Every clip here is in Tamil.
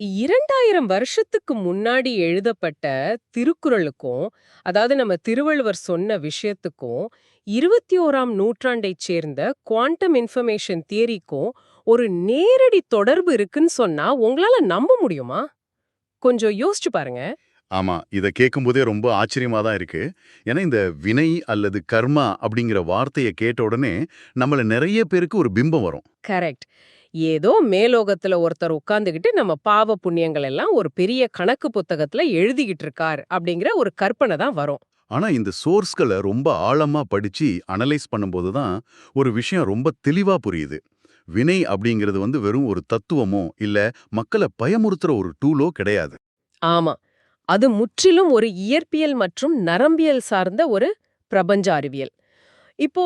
2000 வருஷத்துக்கு முன்னாடி எழுதப்பட்ட திருக்குறளுக்கும், அதாவது நம்ம திருவள்ளுவர் சொன்ன விஷயத்துக்கும், 21ஆம் நூற்றாண்டைச் சேர்ந்த குவாண்டம் இன்ஃபர்மேஷன் தியரிக்கும் ஒரு நேரடி தொடர்பு இருக்குன்னு சொன்னா உங்களால நம்ப முடியுமா? கொஞ்சம் யோசிச்சு பாருங்க. ஆமா. இத கேட்கும்போதே ரொம்ப ஆச்சரியமா தான் இருக்கு. ஏன்னா இந்த வினை அல்லது கர்மா அப்படிங்கிற வார்த்தைய கேட்ட உடனே நம்மள நெறைய பேருக்கு ஒரு பிம்பம் வரும். கரெக்ட். ஏதோ மேலோகத்துல ஒருத்தர் உட்கார்ந்துகிட்டு நம்ம பாவ புண்ணியங்கள் எல்லாம் ஒரு பெரிய கணக்கு புத்தகத்துல எழுதிக்கிட்டு இருக்கார் அப்படிங்கிற ஒரு கற்பனை தான் வரும். ஆனா இந்த சோர்ஸ்கள ரொம்ப ஆழமா படிச்சு அனலைஸ் பண்ணும்போது தான் ஒரு விஷயம் ரொம்ப தெளிவா புரியுது. வினை அப்படிங்கிறது வெறும் ஒரு தத்துவமோ இல்ல மக்கள பயமுறுத்துற ஒரு டூலோ கிடையாது. ஆமா. அது முற்றிலும் ஒரு இயற்பியல் மற்றும் நரம்பியல் சார்ந்த ஒரு பிரபஞ்ச அறிவியல். இப்போ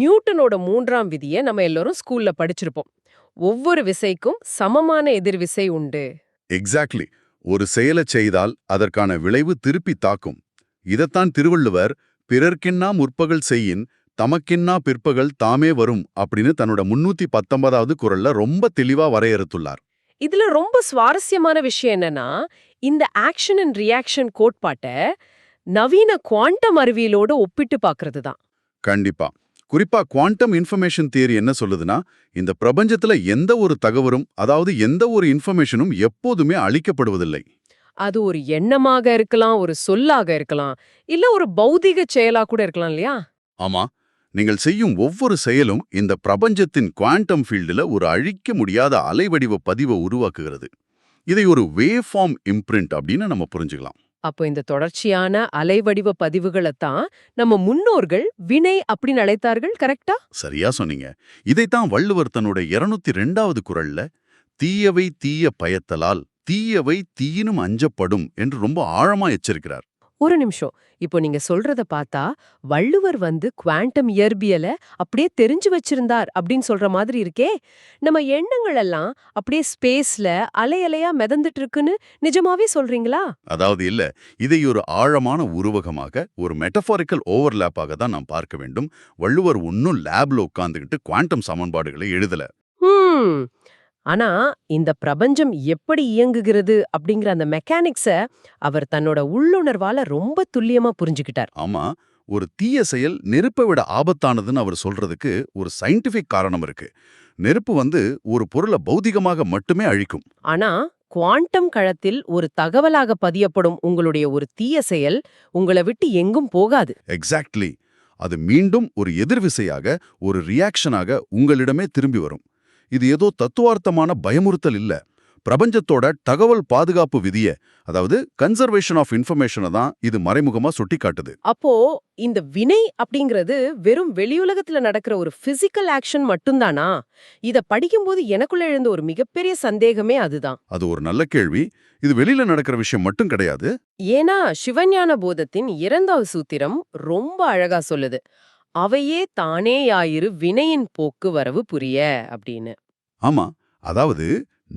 நியூட்டனோட 3ஆம் விதிய நம்ம எல்லாரும் ஸ்கூல்ல படிச்சிருப்போம். ஒவ்வொரு விசைக்கும் சமமான எதிர்விசை உண்டு. எக்ஸாக்ட்லி. ஒரு செயலைச் செய்தால் அதற்கான விளைவு திருப்பி தாக்கும். இதத்தான் திருவள்ளுவர் பிறர்க்கின்னா முற்பகல் செய்யின் தமக்கின்னா பிற்பகல் தாமே வரும் அப்படின்னு தன்னோட 319வது குறள்ல ரொம்ப தெளிவா வரையறுத்துள்ளார். இதுல ரொம்ப சுவாரஸ்யமான விஷயம் என்னன்னா, இந்த ஆக்ஷன் அண்ட் ரியாக்ஷன் கோட்பாட்ட நவீன குவாண்டம் அறிவியலோட ஒப்பிட்டு பார்க்கிறது தான். கண்டிப்பா. குறிப்பா குவாண்டம் இன்ஃபர்மேஷன் தியரி என்ன சொல்லுதுன்னா, இந்த பிரபஞ்சத்துல எந்த ஒரு தகவலும், அதாவது எந்த ஒரு இன்ஃபர்மேஷனும் எப்போதுமே அழிக்கப்படுவதில்லை. அது ஒரு எண்ணமாக இருக்கலாம், ஒரு சொல்லாக இருக்கலாம், இல்ல ஒரு பௌதீக செயலா கூட இருக்கலாம் இல்லையா? ஆமா, நீங்கள் செய்யும் ஒவ்வொரு செயலும் இந்த பிரபஞ்சத்தின் குவாண்டம் ஃபீல்டுல ஒரு அழிக்க முடியாத அலைவடிவ பதிவை உருவாக்குகிறது. இதை ஒரு வேவ் ஃபார்ம் இம்ப்ரிண்ட் அப்படின்னு நம்ம புரிஞ்சுக்கலாம். அப்போ இந்த தொடர்ச்சியான அலைவடிவ பதிவுகளைத்தான் நம்ம முன்னோர்கள் வினை அப்படின்னு அழைத்தார்கள், கரெக்டா? சரியா சொன்னீங்க. இதைத்தான் வள்ளுவர் தன்னோட 202வது குறள்ல தீயவை தீய பயத்தலால் தீயவை தீயினும் அஞ்சப்படும் என்று ரொம்ப ஆழமா எச்சரிக்கிறார். ஒரு நிமிஷம். இப்போ நீங்க சொல்றத பார்த்தா வள்ளுவர் குவாண்டம் இயற்பியல அப்படியே தெரிஞ்சு வச்சிருந்தார் அப்படின்னு சொல்ற மாதிரி இருக்கே. நம்ம எண்ணங்கள் எல்லாம் அப்படியே ஸ்பேஸ்ல அலை அலையா மிதந்துட்டு இருக்குன்னு நிஜமாவே சொல்றீங்களா? அதாவது இல்ல, இதை ஒரு ஆழமான உருவகமாக, ஒரு மெட்டபாரிக்கல் ஓவர்லேப்பாக தான் நாம் பார்க்க வேண்டும். வள்ளுவர் ஒன்னும் லேப்ல உட்கார்ந்துகிட்டு குவாண்டம் சமன்பாடுகளை எழுதல. ஹம். ஆனா இந்த பிரபஞ்சம் எப்படி இயங்குகிறது அப்படிங்கிற அந்த மெக்கானிக்ஸ அவர் தன்னோட உள்ளுணர்வால ரொம்ப துல்லியமா புரிஞ்சுக்கிட்டார். ஆமா, ஒரு தீய செயல் நெருப்பை விட ஆபத்தானதுன்னு அவர் சொல்றதுக்கு ஒரு சயின்டிபிக் காரணம் இருக்கு. நெருப்பு ஒரு பொருளை பௌதிகமாக மட்டுமே அழிக்கும். ஆனா குவாண்டம் களத்தில் ஒரு தகவலாக பதியப்படும் உங்களுடைய ஒரு தீய செயல் உங்களை விட்டு எங்கும் போகாது. எக்ஸாக்ட்லி. அது மீண்டும் ஒரு எதிர்விசையாக, ஒரு ரியாக்ஷனாக உங்களிடமே திரும்பி வரும். இது ஏதோ தத்துவார்த்தமான பயமுறுத்தல் இல்ல. பிரபஞ்சத்தோட தகவல் பாதுகாப்பு விதிய, அதாவது கன்சர்வேஷன் ஆஃப் இன்ஃபர்மேஷனை தான் இது மறைமுகமா சுட்டிக்காட்டுது. அப்போ இந்த வினை அப்படிங்கிறது வெறும் வெளியுலகத்துல நடக்கிற ஒரு பிசிக்கல் ஆக்ஷன் மட்டும்தானா? இத படிக்கும்போது எனக்குள்ள எழுந்த ஒரு மிகப்பெரிய சந்தேகமே அதுதான். அது ஒரு நல்ல கேள்வி. இது வெளியில நடக்கிற விஷயம் மட்டும் கிடையாது. ஏன்னா சிவஞான போதத்தின் 2வது சூத்திரம் ரொம்ப அழகா சொல்லுது. அவையே தானேயாயிரு வினையின் போக்கு வரவு புரிய அப்படின்னு. ஆமா, அதாவது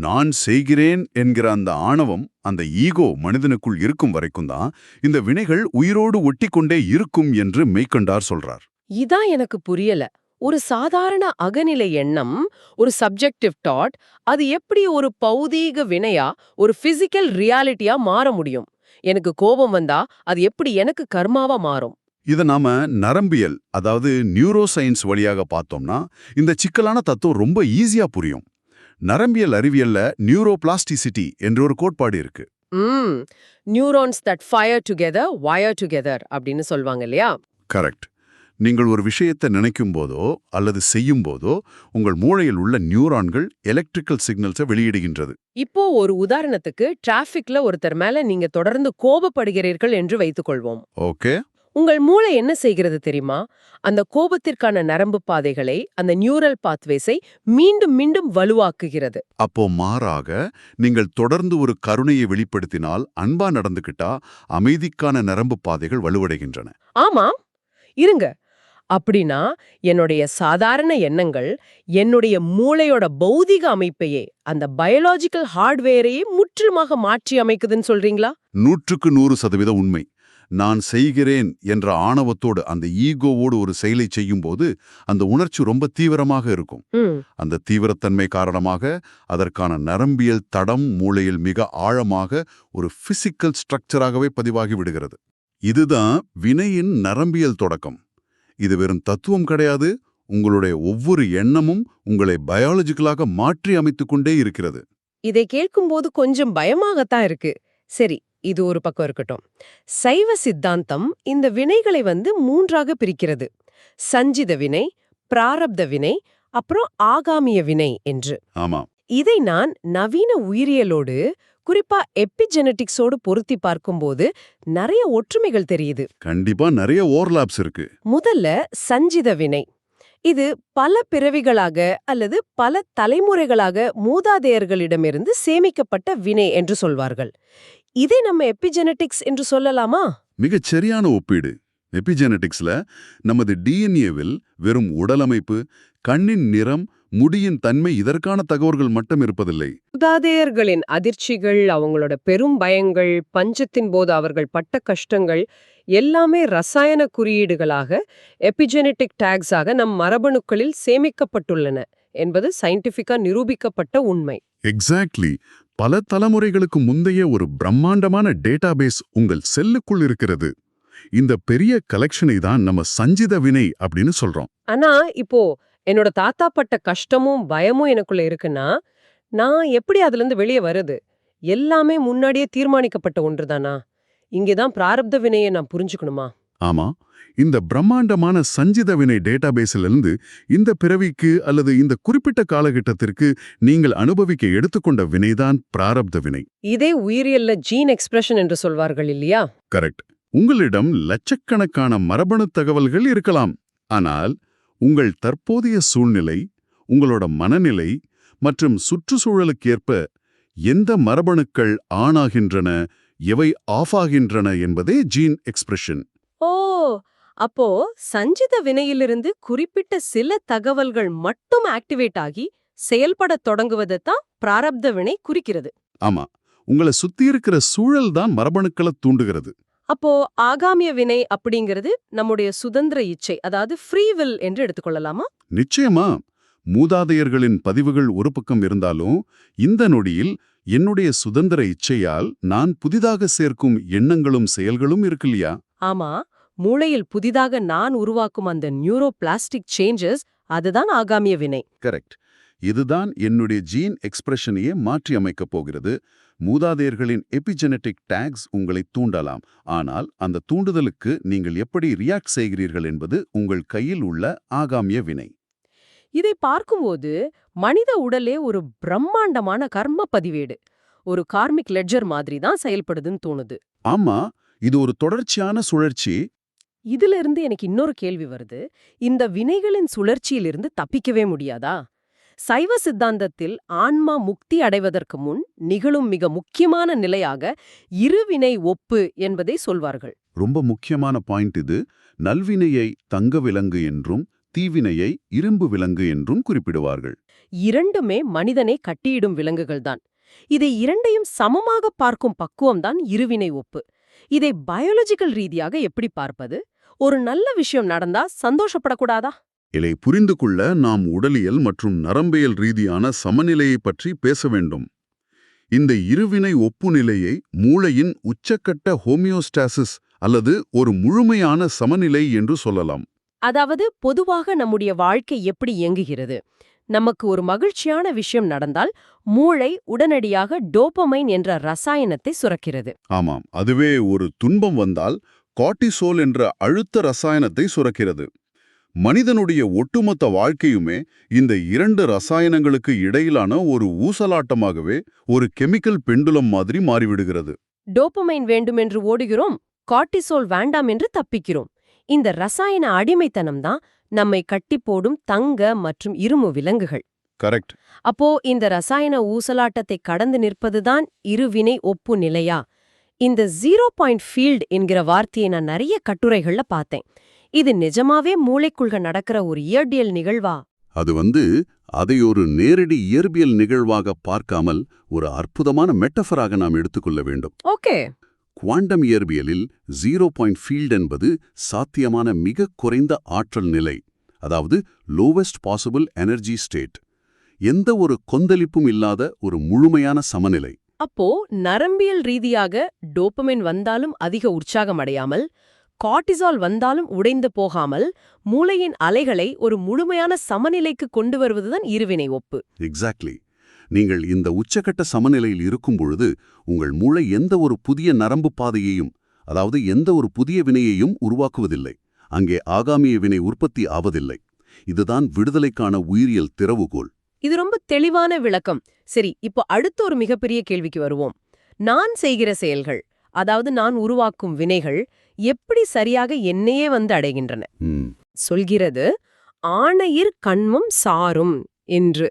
நான் செய்கிறேன் என்கிற அந்த ஆணவம், அந்த ஈகோ மனிதனுக்குள் இருக்கும் வரைக்கும் தான் இந்த வினைகள் உயிரோடு ஒட்டிக்கொண்டே இருக்கும் என்று மெய்கண்டார் சொல்றார். இதான் எனக்கு புரியல. ஒரு சாதாரண அகநிலை எண்ணம், ஒரு சப்ஜெக்டிவ் தாட், அது எப்படி ஒரு பௌதீக வினையா, ஒரு பிசிக்கல் ரியாலிட்டியா மாற முடியும்? எனக்கு கோபம் வந்தா அது எப்படி எனக்கு கர்மாவா மாறும்? இத நாம நரம்பியல், அதாவது நியூரோ சயின்ஸ் வழியாக பார்த்தோம்னா இந்த சிக்கலான தத்துவம் ரொம்ப ஈஸியா புரியும். நரம்பியல் அறிவியல்ல நியூரோபிளாஸ்டிசிட்டி என்ற ஒரு கோட்பாடு இருக்கு. ம். Neurons that fire together wire together அப்படின்னு சொல்வாங்க இல்லையா? கரெக்ட். நீங்கள் ஒரு விஷயத்தை நினைக்கும் போதோ அல்லது செய்யும் போதோ உங்கள் மூளையில் உள்ள நியூரான்கள் எலக்ட்ரிக்கல் சிக்னல்ஸை வெளியிடுகின்றது. இப்போ ஒரு உதாரணத்துக்கு டிராஃபிக்ல ஒருத்தர் மேல நீங்க தொடர்ந்து கோபப்படுகிறீர்கள் என்று வைத்துக்கொள்வோம். ஓகே. உங்கள் மூளை என்ன செய்கிறது தெரியுமா? அந்த கோபத்திற்கான நரம்பு பாதைகளை, அந்த நியூரல் பாத்வேஸை மீண்டும் மீண்டும் வலுவாக்குகிறது. அப்போ மாறாக நீங்கள் தொடர்ந்து ஒரு கருணையை வெளிப்படுத்தினால், அன்பா நடந்துக்கிட்டா அமைதிக்கான நரம்பு பாதைகள் வலுவடைகின்றன. ஆமாம். இருங்க. அப்படின்னா என்னுடைய சாதாரண எண்ணங்கள் என்னுடைய மூளையோட பௌதிக அமைப்பையே, அந்த பயாலஜிக்கல் ஹார்ட்வேரையே முற்றிலுமாக மாற்றி அமைக்குதுன்னு சொல்றீங்களா? 100% உண்மை. நான் செய்கிறேன் என்ற ஆணவத்தோடு அந்த ஈகோவோடு ஒரு செயலை செய்யும்போது அந்த உணர்ச்சி ரொம்ப தீவிரமாக இருக்கும். ம். அந்த தீவிரத்தன்மை காரணமாக அதற்கான நரம்பியல் தடம் மூளையில் மிக ஆழமாக ஒரு பிசிக்கல் ஸ்ட்ரக்சராகவே பதிவாகி விடுகிறது. இதுதான் வினையின் நரம்பியல் தொடக்கம். இது வெறும் தத்துவம் கிடையாது, உங்களுடைய ஒவ்வொரு எண்ணமும் உங்களை பயாலஜிக்கலாக மாற்றி அமைத்துக் கொண்டே இருக்கிறது. இதை கேட்கும்போது கொஞ்சம் பயமாகத்தான் இருக்கு. சரி, இது ஒரு பக்கம் இருக்கட்டும். சைவ சித்தாந்தம் இந்த வினைகளை மூன்றாக பிரிக்கிறது. சஞ்சித வினை, பிராரப்த வினை, அப்புறம் ஆகாமிய வினை என்று. ஆமா, இதை நான் நவீன உயிரியலோடு, குறிப்பா எபிஜெனடிக்ஸோடு பொருத்தி பார்க்கும்போது நிறைய ஒற்றுமைகள் தெரியுது. கண்டிப்பா நிறைய ஓவர்லாப்ஸ் இருக்கு. முதல்ல சஞ்சித வினை. இது பல பிறவிகளாக அல்லது பல தலைமுறைகளாக மூதாதையர்களிடமிருந்து சேமிக்கப்பட்ட வினை என்று சொல்வார்கள். இதை நம்ம எபிஜெனடிக்ஸ் என்று சொல்லலாமா? மிகச் சரியான ஒப்பீடு. எபிஜெனடிக்ஸ்ல நமது டிஎன்ஏவில் வெறும் உடலமைப்பு, கண்ணின் நிறம், முடியின் தன்மை இதற்கான தகவல்கள் மட்டும் இருப்பதில்லை. மூதாதையர்களின் அதிர்ச்சிகள், அவங்களோட பெரும் பயங்கள், பஞ்சத்தின் போது அவர்கள் பட்ட கஷ்டங்கள் எல்லாமே ரசாயன குறியீடுகளாக, எபிஜெனடிக் டேக்ஸாக நம் மரபணுக்களில் சேமிக்கப்பட்டுள்ளன என்பது சயின்டிஃபிக்கா நிரூபிக்கப்பட்ட உண்மை. எக்ஸாக்ட்லி. பல தலைமுறைகளுக்கு முந்தைய ஒரு பிரம்மாண்டமான டேட்டாபேஸ் உங்கள் செல்லுக்குள் இருக்கிறது. இந்த பெரிய கலெக்ஷனை தான் நம்ம சஞ்சித வினை அப்படின்னு சொல்றோம். ஆனா இப்போ என்னோட தாத்தா பட்ட கஷ்டமும் பயமும் எனக்குள்ள இருக்குன்னா, நான் எப்படி அதுல இருந்து வெளியே வருது? எல்லாமே முன்னாடியே தீர்மானிக்கப்பட்ட ஒன்றுதானா? இங்கேதான் பிராரப்த வினையை நான் புரிஞ்சுக்கணுமா? ஆமா, இந்த பிரம்மாண்டமான சஞ்சித வினை டேட்டாபேஸிலிருந்து இந்த பிறவிக்கு அல்லது இந்த குறிப்பிட்ட காலகட்டத்திற்கு நீங்கள் அனுபவிக்க எடுத்துக்கொண்ட வினைதான் பிராரப்த வினை. இதே உயிரியல்ல ஜீன் எக்ஸ்பிரஷன் என்று சொல்வார்கள் இல்லையா? கரெக்ட். உங்களிடம் லட்சக்கணக்கான மரபணு தகவல்கள் இருக்கலாம். ஆனால் உங்கள் தற்போதைய சூழ்நிலை, உங்களோட மனநிலை மற்றும் சுற்றுச்சூழலுக்கேற்ப எந்த மரபணுக்கள் ஆனாகின்றன, எவை ஆஃப் ஆகின்றன என்பதே ஜீன் எக்ஸ்பிரஷன். ஓ, அப்போ சஞ்சித வினையிலிருந்து குறிப்பிட்ட சில தகவல்கள் மட்டும் ஆக்டிவேட் ஆகி செயல்படத் தொடங்குவதைத்தான் பிராரப்த வினை குறிக்கிறது. ஆமா, உங்களை சுத்தி இருக்கிற சூழல் தான் மரபணுக்களை தூண்டுகிறது. அப்போ ஆகாமிய வினை அப்படிங்கிறது நம்முடைய சுதந்திர இச்சை, அதாவது ஃப்ரீ வில் என்று எடுத்துக்கொள்ளலாமா? நிச்சயமா. மூதாதையர்களின் பதிவுகள் ஒரு பக்கம் இருந்தாலும் இந்த நொடியில் என்னுடைய சுதந்திர இச்சையால் நான் புதிதாக சேர்க்கும் எண்ணங்களும் செயல்களும் இருக்கு இல்லையா? ஆமா, மூளையில் புதிதாக நான் உருவாக்கும் அந்த நியூரோ பிளாஸ்டிக் சேஞ்சஸ், அதுதான் ஆகாமிய வினை. கரெக்ட். இதுதான் என்னுடைய ஜீன் எக்ஸ்பிரஷனையே மாற்றி அமைக்கப் போகிறது. மூதாதையர்களின் எபிஜெனடிக் டேக்ஸ் உங்களை தூண்டலாம், ஆனால் அந்த தூண்டுதலுக்கு நீங்கள் எப்படி ரியாக்ட் செய்கிறீர்கள் என்பது உங்கள் கையில் உள்ள ஆகாமிய வினை. இதை பார்க்கும்போது மனித உடலே ஒரு பிரம்மாண்டமான கர்ம பதிவேடு, ஒரு கார்மிக் லெட்ஜர் மாதிரி தான் செயல்படுதுன்னு தோணுது. ஆமா, இது ஒரு தொடர்ச்சியான சுழற்சி. இதுல இருந்து எனக்கு இன்னொரு கேள்வி வருது. இந்த வினைகளின் சுழற்சியிலிருந்து தப்பிக்கவே முடியாதா? சைவ சித்தாந்தத்தில் ஆன்மா முக்தி அடைவதற்கு முன் நிகழும் மிக முக்கியமான நிலையாக இருவினை ஒப்பு என்பதை சொல்வார்கள். ரொம்ப முக்கியமான பாயிண்ட் இது. நல்வினையை தங்க விலங்கு என்றும் தீவினையை இரும்பு விலங்கு என்றும் குறிப்பிடுவார்கள். இரண்டுமே மனிதனை கட்டியிடும் விலங்குகள்தான். இதை இரண்டையும் சமமாக பார்க்கும் பக்குவம்தான் இருவினை ஒப்பு. இதை பயாலஜிக்கல் ரீதியாக எப்படி பார்ப்பது? ஒரு நல்ல விஷயம் நடந்தா சந்தோஷப்படக்கூடாதா? இதை புரிந்து கொள்ள நாம் உடலியல் மற்றும் நரம்பியல் ரீதியான சமநிலையை பற்றி பேச வேண்டும். இந்த இருவினை ஒப்பு நிலையை மூளையின் உச்சக்கட்ட ஹோமியோஸ்டாசிஸ் அல்லது ஒரு முழுமையான சமநிலை என்று சொல்லலாம். அதாவது பொதுவாக நம்முடைய வாழ்க்கை எப்படி இயங்குகிறது? நமக்கு ஒரு மகிழ்ச்சியான விஷயம் நடந்தால் மூளை உடனடியாக டோபமைன் என்ற ரசாயனத்தை சுரக்கிறது. ஆமாம், அதுவே ஒரு துன்பம் வந்தால் கார்ட்டிசோல் என்ற அழுத்த ரசாயனத்தை சுரக்கிறது. மனிதனுடைய ஒட்டுமொத்த வாழ்க்கையுமே இந்த இரண்டு ரசாயனங்களுக்கு இடையிலான ஒரு ஊசலாட்டமாகவே, ஒரு கெமிக்கல் பெண்டுலம் மாதிரி மாறிவிடுகிறது. டோபமைன் வேண்டுமென்று ஓடுகிறோம், கார்ட்டிசோல் வேண்டாம் என்று தப்பிக்கிறோம். இந்த ரசாயன அடிமைத்தனம் தான் நம்மை கட்டி போடும் தங்க மற்றும் இரும்பு விலங்குகள். கரெக்ட். அப்போ இந்த ரசாயன ஊசலாட்டத்தை கடந்து நிற்பதுதான் இருவினை ஒப்பு நிலையா? இந்த 0 பாயிண்ட் ஃபீல்ட் என்கிற வார்த்தையை நான் நிறைய கட்டுரைகள்ல பார்த்தேன். இது நிஜமாவே மூளைக்குள்க நடக்கிற ஒரு இயற்பியல் நிகழ்வா? அது அதை ஒரு நேரடி இயற்பியல் நிகழ்வாக பார்க்காமல் ஒரு அற்புதமான மெட்டஃபராக நாம் எடுத்துக்கொள்ள வேண்டும். ஓகே. குவாண்டம் இயற்பியலில் 0 பாயிண்ட் ஃபீல்ட் என்பது சாத்தியமான மிக குறைந்த ஆற்றல் நிலை, அதாவது லோவெஸ்ட் பாசிபிள் எனர்ஜி ஸ்டேட். எந்த ஒரு கொந்தளிப்பும் இல்லாத ஒரு முழுமையான சமநிலை. அப்போ நரம்பியல் ரீதியாக டோபமைன் வந்தாலும் அதிக உற்சாகம் அடையாமல், கார்டிசால் வந்தாலும் உடைந்து போகாமல், மூளையின் அலைகளை ஒரு முழுமையான சமநிலைக்கு கொண்டு வருவதுதான் இருவினை ஒப்பு. எக்ஸாக்ட்லி. நீங்கள் இந்த உச்சக்கட்ட சமநிலையில் இருக்கும் பொழுது உங்கள் மூளை எந்த ஒரு புதிய நரம்பு பாதையையும், அதாவது எந்த ஒரு புதிய வினையையும் உருவாக்குவதில்லை. அங்கே ஆகாமிய வினை உற்பத்தி ஆவதில்லை. இதுதான் விடுதலைக்கான உயிரியல் திறவுகோல். இது ரொம்ப தெளிவான விளக்கம். சரி, இப்போ அடுத்த ஒரு மிகப்பெரிய கேள்விக்கு வருவோம். நான் செய்கிற செயல்கள், அதாவது நான் உருவாக்கும் வினைகள் எப்படி சரியாக என்னையே வந்து அடைகின்றன? சொல்கிறது ஆணையிற் கண்மம் சாரும் என்று.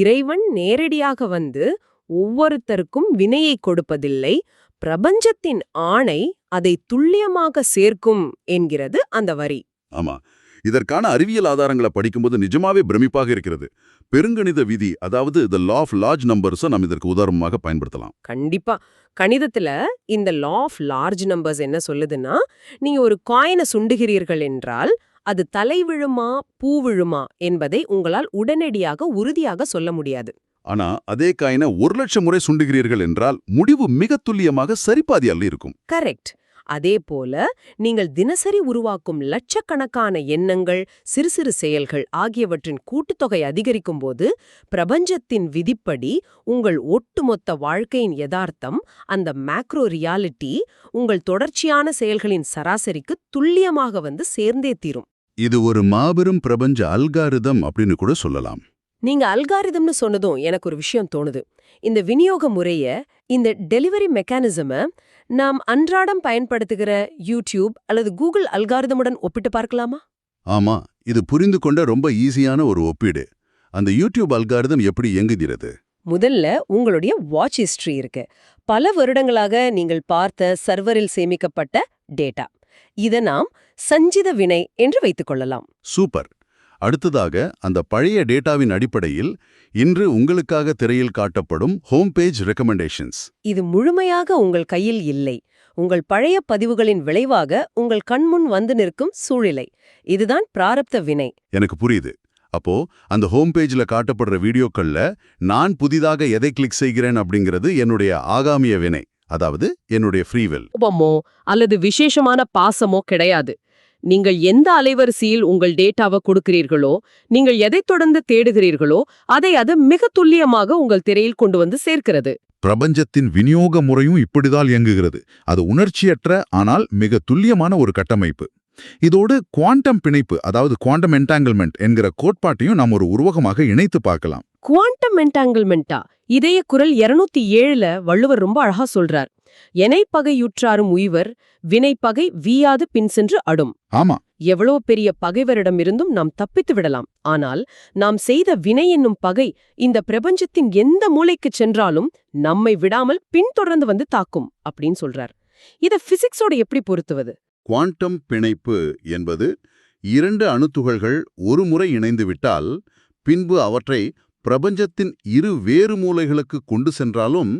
இறைவன் நேரடியாக வந்து ஒவ்வொருத்தருக்கும் வினையை கொடுப்பதில்லை, பிரபஞ்சத்தின் ஆணை அதை துல்லியமாக சேர்க்கும் என்கிறது அந்த வரி. ஆமா, இதற்கான அறிவியல் ஆதாரங்களை படிக்கும்போது நிஜமாவே பிரமிப்பாக இருக்கிறது. பெருங்கணித விதி, அதாவது தி லா ஆஃப் லார்ஜ் நம்பர்ஸை நாம் இதற்கு உதாரணமாக பயன்படுத்தலாம். கண்டிப்பா. கணிதத்துல இந்த லா ஆஃப் லார்ஜ் நம்பர்ஸ் என்ன சொல்லுதுன்னா, நீங்க ஒரு காயினை சுண்டுகிறீர்கள் என்றால் அது தலை விழுமா பூ விழுமா என்பதை உங்களால் உடனடியாக உறுதியாக சொல்ல முடியாது. ஆனா அதே காயினை 1,00,000 முறை சுண்டுகிறீர்கள் என்றால் முடிவு மிக துல்லியமாக சரிபாதி அல்ல இருக்கும். கரெக்ட். அதே போல நீங்கள் தினசரி உருவாக்கும் லட்சக்கணக்கான எண்ணங்கள், சிறு சிறு செயல்கள் ஆகியவற்றின் கூட்டுத்தொகை அதிகரிக்கும் போது பிரபஞ்சத்தின் விதிப்படி உங்கள் ஒட்டுமொத்த வாழ்க்கையின் யதார்த்தம், அந்த மேக்ரோ ரியாலிட்டி உங்கள் தொடர்ச்சியான செயல்களின் சராசரிக்கு துல்லியமாக வந்து சேர்ந்தே தீரும். இது ஒரு மாபெரும் பிரபஞ்ச அல்காரிதம் அப்படின்னு கூட சொல்லலாம். நீங்க அல்காரிதம்னு சொன்னதும் எனக்கு ஒரு விஷயம் தோணுது. இந்த விநியோக முறைய, இந்த டெலிவரி மெக்கானிசமை நாம் அன்றாடம் பயன்படுத்துகிற யூடியூப் அல்லது கூகுள் அல்காரிதமுடன் ஒப்பிட்டு பார்க்கலாமா? ஆமா, இது புரிந்து கொண்ட ரொம்ப ஈஸியான ஒரு ஒப்பீடு. அந்த யூடியூப் அல்காரிதம் எப்படி இயங்குகிறது? முதல்ல உங்களுடைய வாட்ச் ஹிஸ்டரி இருக்கு. பல வருடங்களாக நீங்கள் பார்த்த சர்வரில் சேமிக்கப்பட்ட டேட்டா. இதை நாம் சஞ்சித வினை என்று வைத்துக் கொள்ளலாம். சூப்பர். அடுத்ததாக அந்த பழைய டேட்டாவின் அடிப்படையில் இன்று உங்களுக்காக திரையில் காட்டப்படும் ஹோம் பேஜ் ரெக்கமெண்டேஷன்ஸ். இது முழுமையாக உங்கள் கையில் இல்லை. உங்கள் பழைய பதிவுகளின் விளைவாக உங்கள் கண்முன் வந்து நிற்கும் சூழ்நிலை. இதுதான் பிராரப்த வினை. எனக்கு புரியுது. அப்போ அந்த ஹோம் பேஜ்ல காட்டப்படுற வீடியோக்கள்ல நான் புதிதாக எதை கிளிக் செய்கிறேன் அப்படிங்கிறது என்னுடைய ஆகாமிய வினை, அதாவது என்னுடைய ஃப்ரீவில். கோபமோ அல்லது விசேஷமான பாசமோ கிடையாது. நீங்கள் எந்த அலைவரிசையில் உங்கள் டேட்டாவை கொடுக்கிறீர்களோ, நீங்கள் எதை தொடர்ந்து தேடுகிறீர்களோ அதை அது மிக துல்லியமாக உங்கள் திரையில் கொண்டு வந்து சேர்க்கிறது. பிரபஞ்சத்தின் விநியோக முறையும் இப்படிதான் இயங்குகிறது. அது உணர்ச்சியற்ற ஆனால் மிக துல்லியமான ஒரு கட்டமைப்பு. இதோடு குவாண்டம் பிணைப்பு, அதாவது குவாண்டம் என்டாங்கிள்மெண்ட் என்கிற கோட்பாட்டையும் நாம் ஒரு உருவகமாக இணைத்து பார்க்கலாம். குவாண்டம் என்டாங்கிள்மெண்டா? இதய குரல் 207ல வள்ளுவர் ரொம்ப அழகா சொல்றார். எனைப்பகையுற்றாரும் உய்வர், வினைப்பகை வீயாது பின் சென்று அடும். ஆமா, எவ்வளவு பெரிய பகைவரிடமிருந்தும் நாம் தப்பித்து விடலாம். ஆனால் நாம் செய்த வினை என்னும் பகை இந்த பிரபஞ்சத்தின் எந்த மூலைக்குச் சென்றாலும் நம்மை விடாமல் பின்தொடர்ந்து வந்து தாக்கும் அப்படின்னு சொல்றார். இத பிசிக்ஸோட எப்படி பொருத்துவது? குவாண்டம் பிணைப்பு என்பது 2 அணுத்துகள்கள் ஒரு முறை இணைந்துவிட்டால் பின்பு அவற்றை பிரபஞ்சத்தின் இரு வேறு மூலைகளுக்கு கொண்டு சென்றாலும்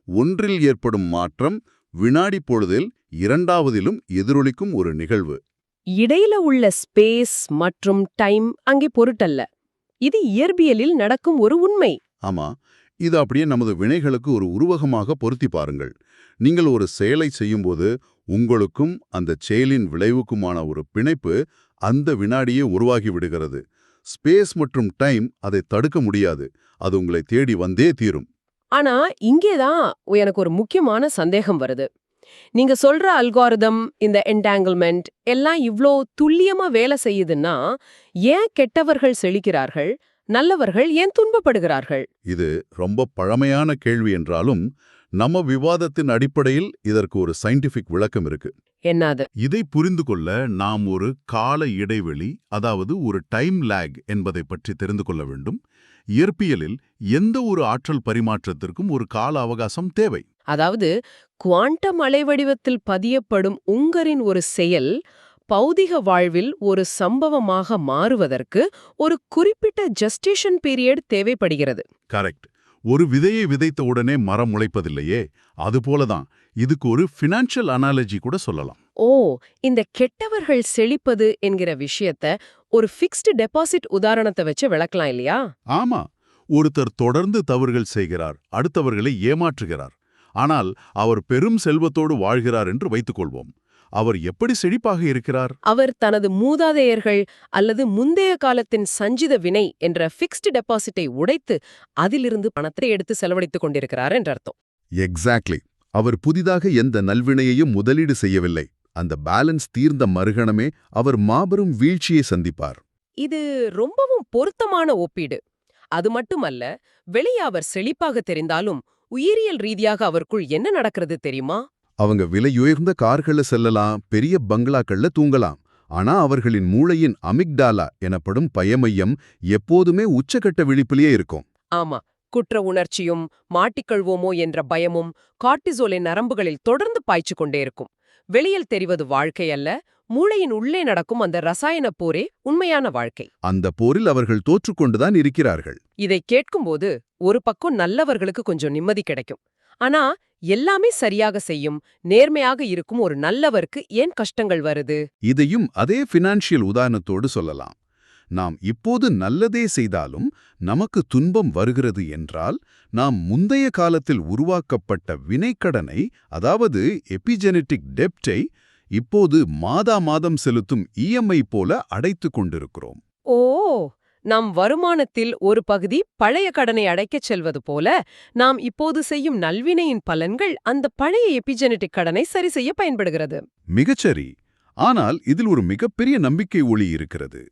ஒன்றில் ஏற்படும் மாற்றம் வினாடி பொழுதில் இரண்டாவதிலும் எதிரொலிக்கும் ஒரு நிகழ்வு. இடையில உள்ள ஸ்பேஸ் மற்றும் டைம் அங்கே பொருட்டல்ல. இது இயற்பியலில் நடக்கும் ஒரு உண்மை. ஆமா, இது அப்படியே நமது வினைகளுக்கு ஒரு உருவகமாக பொருத்தி பாருங்கள். நீங்கள் ஒரு செயலை செய்யும்போது உங்களுக்கும் அந்த செயலின் விளைவுக்குமான ஒரு பிணைப்பு அந்த வினாடியே உருவாகி விடுகிறது. ஸ்பேஸ் மற்றும் டைம் அதை தடுக்க முடியாது. அது உங்களை தேடி வந்தே தீரும். ஆனா இங்கேதான் எனக்கு ஒரு முக்கியமான சந்தேகம் வருது. நீங்க சொல்ற அல்காரிதம், இந்த என்டாங்கிள்மெண்ட் எல்லாம் இவ்ளோ துல்லியமா வேலை செய்யுதுன்னா ஏன் கெட்டவர்கள் செழிக்கிறார்கள், நல்லவர்கள் ஏன் துன்பப்படுகிறார்கள்? இது ரொம்ப பழமையான கேள்வி என்றாலும் நம்ம விவாதத்தின் அடிப்படையில் இதற்கு ஒரு சயின்டிபிக் விளக்கம் இருக்கு. என்னது? இதை புரிந்து கொள்ள நாம் ஒரு கால இடைவெளி, அதாவது ஒரு டைம் லேக் என்பதை பற்றி தெரிந்து கொள்ள வேண்டும். இயற்பியலில் எந்த ஒரு ஆற்றல் பரிமாற்றத்திற்கும் ஒரு கால அவகாசம் தேவை. அதாவது குவாண்டம் அலைவடிவத்தில் பதியப்படும் உங்கரின் ஒரு செயல் பௌதிக வாழ்வில் ஒரு சம்பவமாக மாறுவதற்கு ஒரு குறிப்பிட்ட ஜெஸ்டேஷன் பீரியட் தேவைப்படுகிறது. கரெக்ட். ஒரு விதையை விதைத்த உடனே மரம் முளைப்பதில்லையே, அதுபோலதான் இதுக்கு ஒரு ஃபினான்ஷியல் அனாலஜி கூட சொல்லலாம். ஓ, இந்த கெட்டவர்கள் செழிப்பது என்கிற விஷயத்த ஒரு ஃபிக்ஸ்டு டெபாசிட் உதாரணத்தை வச்சு விளக்கலாம் இல்லையா? ஆமா, ஒருத்தர் தொடர்ந்து தவறுகள் செய்கிறார், அடுத்தவர்களை ஏமாற்றுகிறார். ஆனால் அவர் பெரும் செல்வத்தோடு வாழ்கிறார் என்று வைத்துக்கொள்வோம். அவர் எப்படி செழிப்பாக இருக்கிறார்? அவர் தனது மூதாதையர்கள் அல்லது முந்தைய காலத்தின் சஞ்சித வினை என்ற ஃபிக்ஸ்டு டெபாசிட்டை உடைத்து அதிலிருந்து பணத்தை எடுத்து செலவழித்துக் கொண்டிருக்கிறார் என்ற அர்த்தம். எக்ஸாக்ட்லி. அவர் புதிதாக எந்த நல்வினையையும் முதலீடு செய்யவில்லை. அந்த பேலன்ஸ் தீர்ந்த மறுகணமே அவர் மாபெரும் வீழ்ச்சியை சந்திப்பார். இது ரொம்பவும் பொருத்தமான ஒப்பீடு. அது மட்டுமல்ல, வெளியே அவர் செழிப்பாக தெரிந்தாலும் உயிரியல் ரீதியாக அவருக்குள் என்ன நடக்கிறது தெரியுமா? அவங்க விலையுயர்ந்த கார்கள்ல செல்லலாம், பெரிய பங்களாக்கள்ல தூங்கலாம். ஆனா அவர்களின் மூளையின் அமிக்டாலா எனப்படும் பயமையம் எப்போதுமே உச்சகட்ட விழிப்பிலேயே இருக்கும். ஆமா, குற்ற உணர்ச்சியும் மாட்டிக்கொள்வோமோ என்ற பயமும் கார்டிசோலின் நரம்புகளில் தொடர்ந்து பாய்ச்சு கொண்டே இருக்கும். வெளியில் தெரிவது வாழ்க்கை அல்ல, மூளையின் உள்ளே நடக்கும் அந்த ரசாயன போரே உண்மையான வாழ்க்கை. அந்த போரில் அவர்கள் தோற்றுக்கொண்டுதான் இருக்கிறார்கள். இதை கேட்கும்போது ஒரு பக்கம் நல்லவர்களுக்கு கொஞ்சம் நிம்மதி கிடைக்கும். ஆனா எல்லாமே சரியாக செய்யும், நேர்மையாக இருக்கும் ஒரு நல்லவருக்கு ஏன் கஷ்டங்கள் வருது? இதையும் அதே ஃபினான்ஷியல் உதாரணத்தோடு சொல்லலாம். நாம் இப்போது நல்லதே செய்தாலும் நமக்கு துன்பம் வருகிறது என்றால், நாம் முந்தைய காலத்தில் உருவாக்கப்பட்ட வினைக்கடனை, அதாவது எபிஜெனடிக் டெப்டை, இப்போது மாதா மாதம் செலுத்தும் இஎம்ஐ போல அடைத்துக் கொண்டிருக்கிறோம். ஓ, நம் வருமானத்தில் ஒரு பகுதி பழைய கடனை அடைக்கச் செல்வது போல, நாம் இப்போது செய்யும் நல்வினையின் பலன்கள் அந்த பழைய எபிஜெனடிக் கடனை சரி செய்ய பயன்படுகிறது. மிகச்சரி. ஆனால் இதில் ஒரு மிகப்பெரிய நம்பிக்கை ஒளி இருக்கிறது.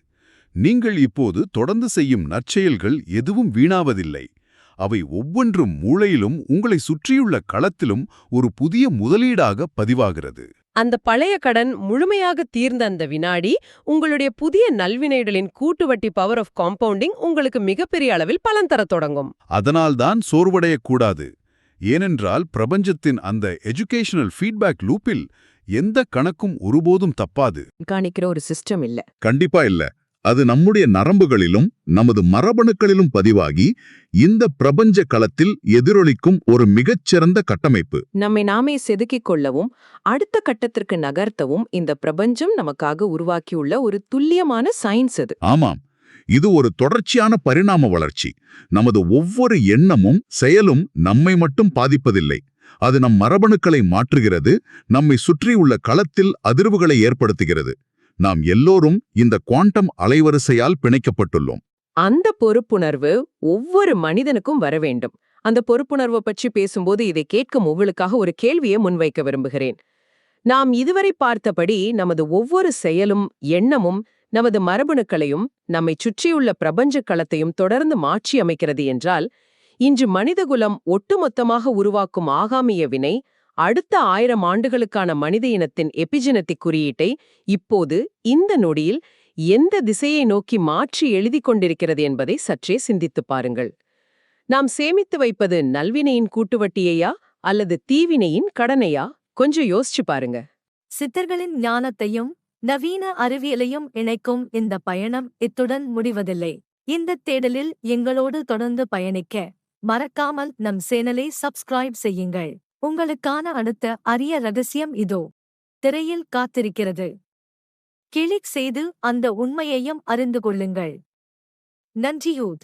நீங்கள் இப்போது தொடர்ந்து செய்யும் நற்செயல்கள் எதுவும் வீணாவதில்லை. அவை ஒவ்வொன்றும் மூளையிலும் உங்களை சுற்றியுள்ள களத்திலும் ஒரு புதிய முதலீடாக பதிவாகிறது. அந்த பழைய கடன் முழுமையாக தீர்ந்த அந்த வினாடி, உங்களுடைய புதிய நல்வினைகளின் கூட்டுவட்டி பவர் ஆஃப் காம்பவுண்டிங் உங்களுக்கு மிகப்பெரிய அளவில் பலன் தரத் தொடங்கும். அதனால்தான் சோர்வடையக்கூடாது. ஏனென்றால் பிரபஞ்சத்தின் அந்த எஜுகேஷனல் ஃபீட்பேக் லூப்பில் எந்த கணக்கும் ஒருபோதும் தப்பாது. கணிக்கிற ஒரு சிஸ்டம் இல்ல. கண்டிப்பா இல்ல. அது நம்முடைய நரம்புகளிலும் நமது மரபணுக்களிலும் பதிவாகி இந்த பிரபஞ்ச களத்தில் எதிரொலிக்கும் ஒரு மிகச்சிறந்த கட்டமைப்பு. நம்மை நாமே செதுக்கிக் கொள்ளவும் அடுத்த கட்டத்திற்கு நகர்த்தவும் இந்த பிரபஞ்சம் நமக்காக உருவாக்கியுள்ள ஒரு துல்லியமான சயின்ஸ் அது. ஆமாம், இது ஒரு தொடர்ச்சியான பரிணாம வளர்ச்சி. நமது ஒவ்வொரு எண்ணமும் செயலும் நம்மை மட்டும் பாதிப்பதில்லை. அது நம் மரபணுக்களை மாற்றுகிறது, நம்மை சுற்றியுள்ள களத்தில் அதிர்வுகளை ஏற்படுத்துகிறது. நாம் எல்லோரும் இந்த குவாண்டம் அலைவரிசையால் பிணைக்கப்பட்டுள்ளோம். அந்த பொறுப்புணர்வு ஒவ்வொரு மனிதனுக்கும் வர வேண்டும். அந்த பொறுப்புணர்வை பற்றி பேசும்போது இதை கேட்கும் உங்களுக்காக ஒரு கேள்வியை முன்வைக்க விரும்புகிறேன். நாம் இதுவரை பார்த்தபடி நமது ஒவ்வொரு செயலும் எண்ணமும் நமது மரபணுக்களையும் நம்மை சுற்றியுள்ள பிரபஞ்ச களத்தையும் தொடர்ந்து மாற்றி அமைக்கிறது என்றால், இன்று மனிதகுலம் ஒட்டுமொத்தமாக உருவாக்கும் ஆகாமிய வினை அடுத்த 1000 ஆண்டுகளுக்கான மனித இனத்தின் எபிஜெனடிக் குறியீட்டை இப்போது இந்த நொடியில் எந்த திசையை நோக்கி மாற்றி எழுதிக் கொண்டிருக்கிறது என்பதை சற்றே சிந்தித்துப் பாருங்கள். நாம் சேமித்து வைப்பது நல்வினையின் கூட்டுவட்டியையா அல்லது தீவினையின் கடனையா? கொஞ்சம் யோசிச்சு பாருங்க. சித்தர்களின் ஞானத்தையும் நவீன அறிவியலையும் இணைக்கும் இந்த பயணம் இத்துடன் முடிவதில்லை. இந்த தேடலில் எங்களோடு தொடர்ந்து பயணிக்க மறக்காமல் நம் சேனலை சப்ஸ்கிரைப் செய்யுங்கள். உங்களுக்கான அடுத்த அரிய ரகசியம் இதோ திரையில் காத்திருக்கிறது. கிளிக் செய்து அந்த உண்மையையும் அறிந்து கொள்ளுங்கள். நன்றியூத்.